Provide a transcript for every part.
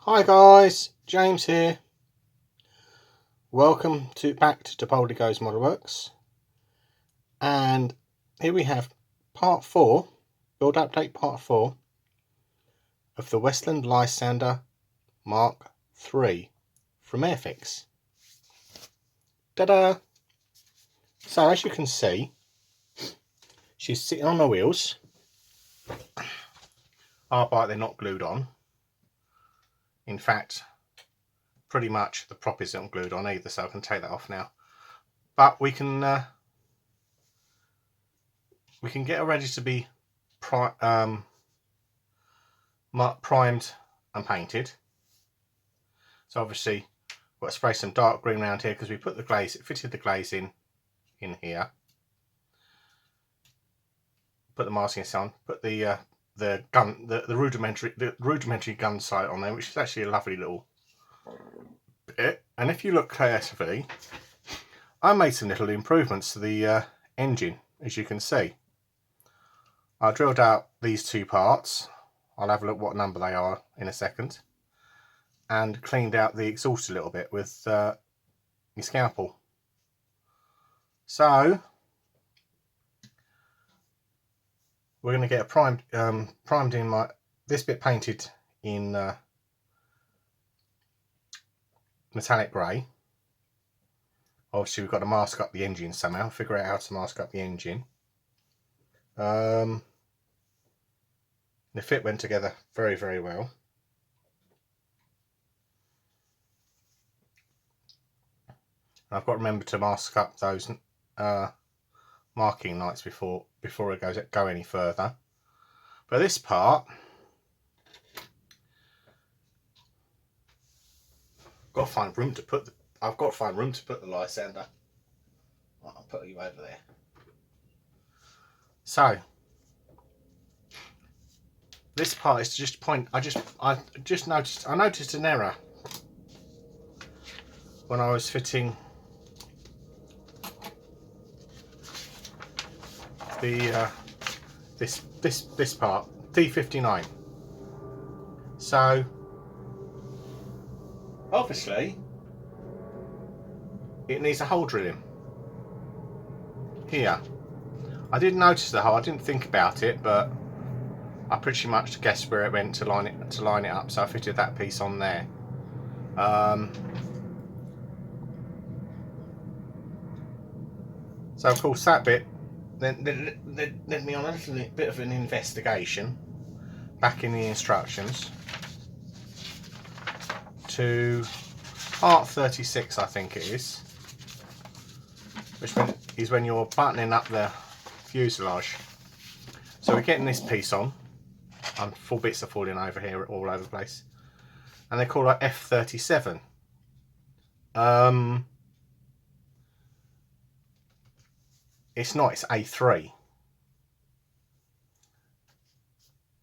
Hi guys, James here. Welcome back to Poldy Goes Model Works, and here we have part 4, build update part 4 of the Westland Lysander Mk.III from Airfix. Ta-da! So as you can see, she's sitting on the wheels. Albeit they're not glued on. In fact, pretty much the prop isn't glued on either, so I can take that off now. But we can get her ready to be primed and painted. So obviously we've got to spray some dark green around here because we put the glaze, it fitted the glaze in here. Put the masking on, put the rudimentary gun sight on there, which is actually a lovely little bit. And if you look carefully, I made some little improvements to the engine, as you can see. I drilled out these two parts. I'll have a look what number they are in a second. And cleaned out the exhaust a little bit with my scalpel. So we're going to get a primed in this bit painted in metallic grey. Obviously we've got to mask up the engine somehow, figure out how to mask up the engine. The fit went together very, very well. I've got to remember to mask up those marking lights before it go any further. But this part, I've got to find room to put the Lysander. I'll put you over there. So this part is just point. I noticed an error when I was fitting the this part, D59. So obviously it needs a hole drilling here. I didn't notice the hole, I didn't think about it, but I pretty much guessed where it went to line it up, so I fitted that piece on there. So of course that bit then led me on a little bit of an investigation back in the instructions to part 36, I think it is, which is when you're buttoning up the fuselage. So we're getting this piece on. Full bits are falling over here all over the place, and they call it F37. It's not, it's A3.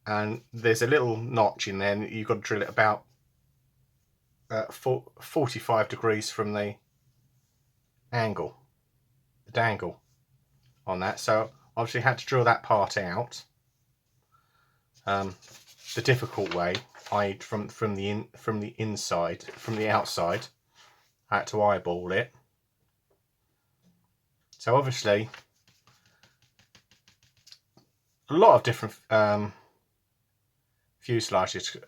And there's a little notch in there, and you've got to drill it about 45 degrees from the dangle on that. So obviously had to drill that part out the difficult way, i.e. from the outside. I had to eyeball it. So obviously a lot of different fuselages,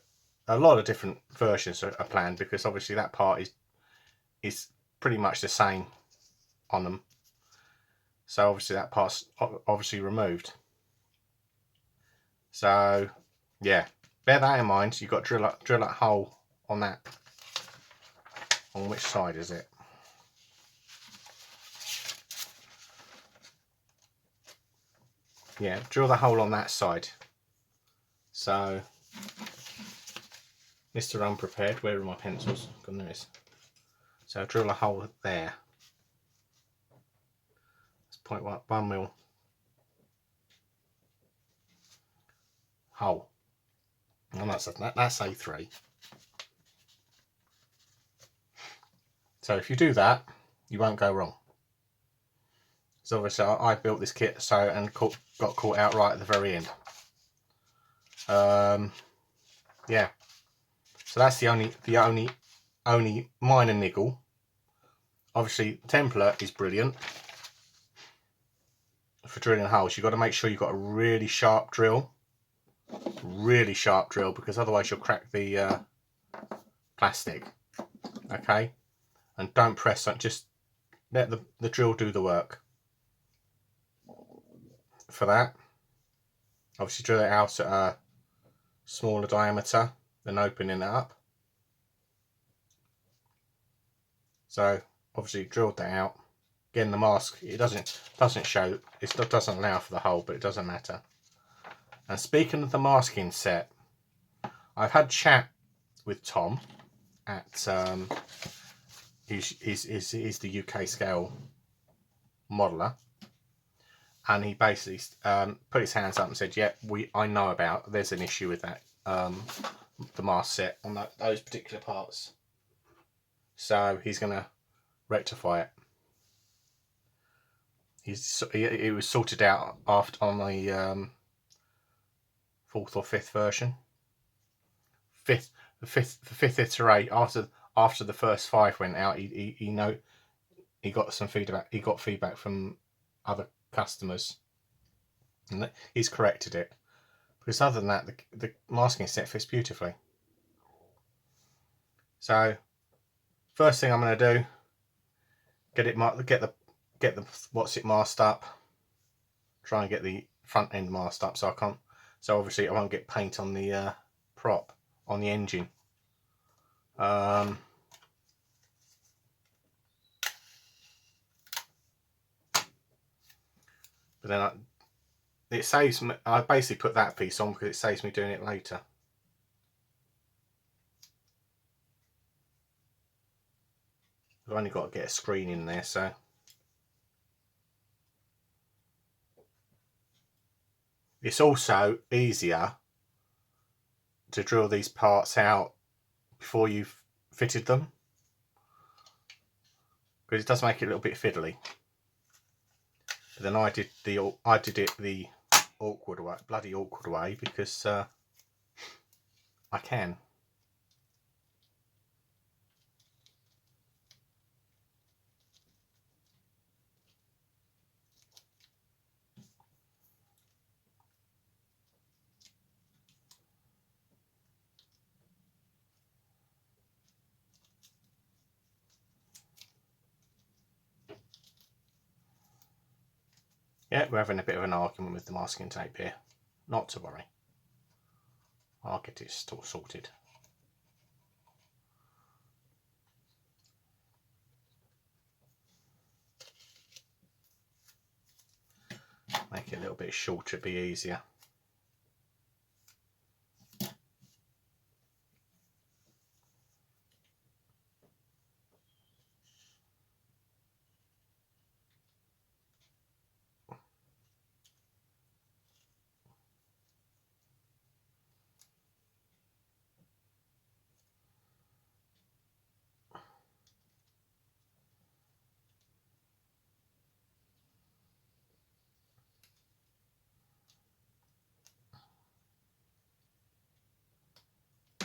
a lot of different versions are planned, because obviously that part is pretty much the same on them. So obviously that part's obviously removed. So yeah, bear that in mind. You've got to drill that hole on that. On which side is it? Yeah, drill the hole on that side. So, Mr. Unprepared, where are my pencils? God knows. So drill a hole there. It's 0.1 mil hole. And that's A3. So if you do that, you won't go wrong. So obviously I built this kit and got caught out right at the very end. Yeah. So that's the only minor niggle. Obviously, Templar is brilliant for drilling holes. You've got to make sure you've got a really sharp drill, because otherwise you'll crack the plastic. Okay, and don't press on. Just let the drill do the work. For that, obviously drill it out at a smaller diameter than opening it up. So obviously drilled that out. Again, the mask, it doesn't show, it doesn't allow for the hole, but it doesn't matter. And speaking of the masking set, I've had chat with Tom at he's the UK scale modeler, and he basically put his hands up and said, yeah, I know about, there's an issue with that the mask set on those particular parts, so he's going to rectify it. It was sorted out after on the 4th or 5th version. The fifth iteration after the first 5 went out. He got some feedback. He got feedback from other customers, and he's corrected it. Because other than that, the masking set fits beautifully. So first thing I'm going to do, get the what's it masked up. Try and get the front end masked up, so obviously I won't get paint on the prop on the engine. But then it saves me. I basically put that piece on because it saves me doing it later. I've only got to get a screen in there, so it's also easier to drill these parts out before you've fitted them, because it does make it a little bit fiddly. But then I did it the awkward way, bloody awkward way, because I can. Yeah, we're having a bit of an argument with the masking tape here. Not to worry. I'll get it all sorted. Make it a little bit shorter, it'd be easier.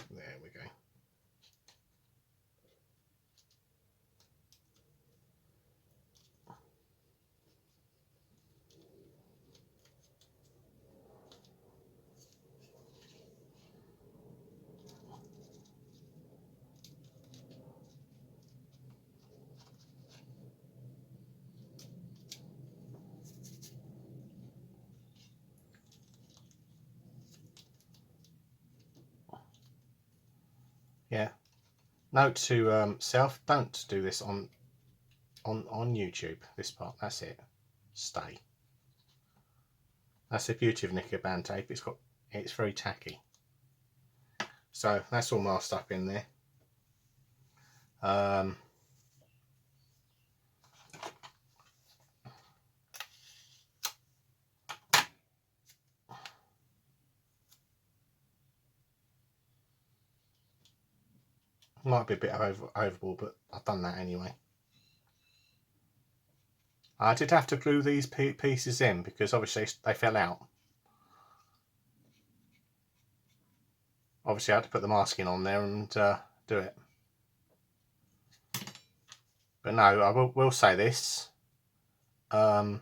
There we go. Yeah. Note to self: don't do this on YouTube. This part. That's it. Stay. That's the beauty of knicker band tape. It's very tacky. So that's all masked up in there. Might be a bit overboard, but I've done that anyway. I did have to glue these pieces in because obviously they fell out. obviously I had to put the masking on there and do it. But no, I will say this. You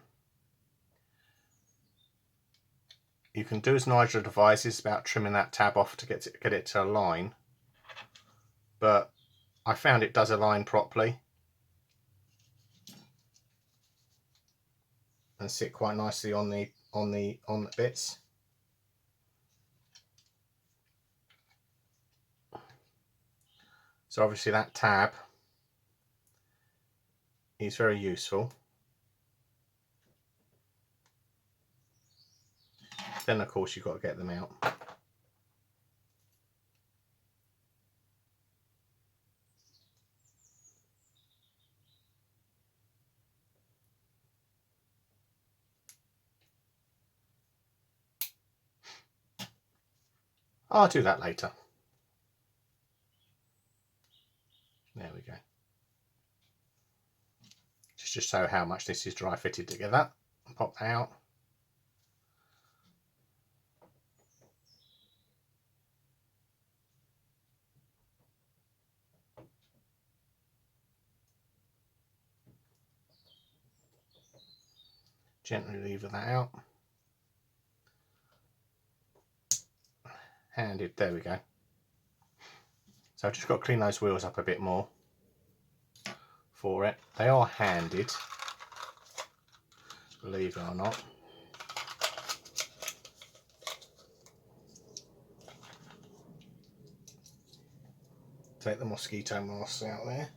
can do as Nigel advises about trimming that tab off to get it to align, but I found it does align properly and sit quite nicely on the bits. So obviously that tab is very useful. Then of course you've got to get them out. I'll do that later. There we go. Just to show how much this is dry fitted together. Pop that out. Gently lever that out. Handed, there we go. So I've just got to clean those wheels up a bit more for it. They are handed, believe it or not. Take the mosquito masks out there.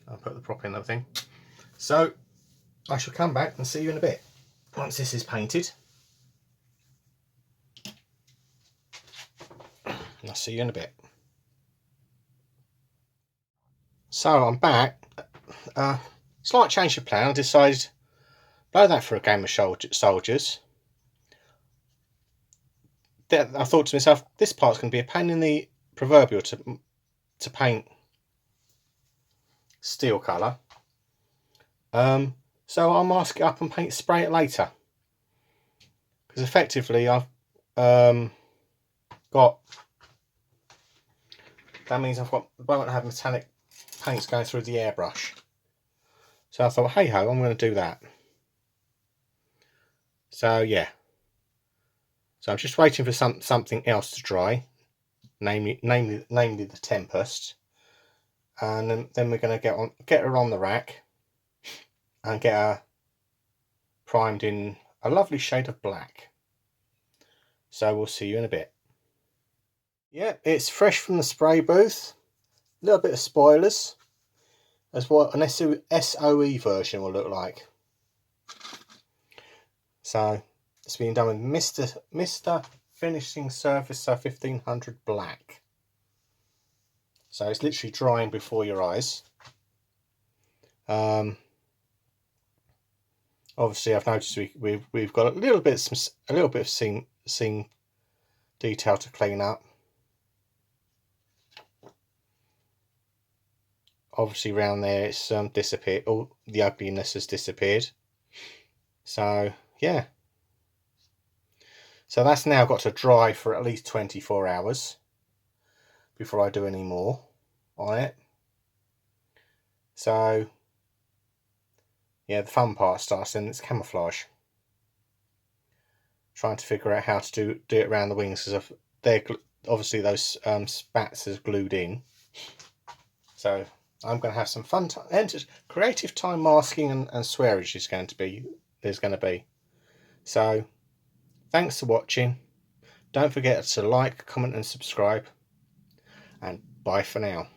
I'll put the prop in and everything. So I shall come back and see you in a bit once this is painted. I'll see you in a bit. So I'm back. Slight change of plan. I decided blow that for a game of soldiers. I thought to myself, this part's going to be a pain in the proverbial to paint steel colour. So I'll mask it up and spray it later. Because effectively I've got, that means I won't have metallic paints going through the airbrush. So I thought, hey ho, I'm going to do that. So yeah. So I'm just waiting for something else to dry, namely the Tempest, and then we're going to get her on the rack and get her primed in a lovely shade of black. So we'll see you in a bit. Yeah, it's fresh from the spray booth. A little bit of spoilers as what an SOE version will look like. So it's been done with Mr. Finishing Surface 1500 Black. So it's literally drying before your eyes. Obviously, I've noticed we've got a little bit of seam detail to clean up. Obviously, around there it's disappeared. All the ugliness has disappeared. So yeah. So that's now got to dry for at least 24 hours before I do any more on it. So yeah, the fun part starts in its camouflage. Trying to figure out how to do it around the wings, because they're obviously those spats is glued in. So I'm going to have some fun time and creative time masking and swearage is going to be. There's going to be. So thanks for watching. Don't forget to like, comment and subscribe. And bye for now.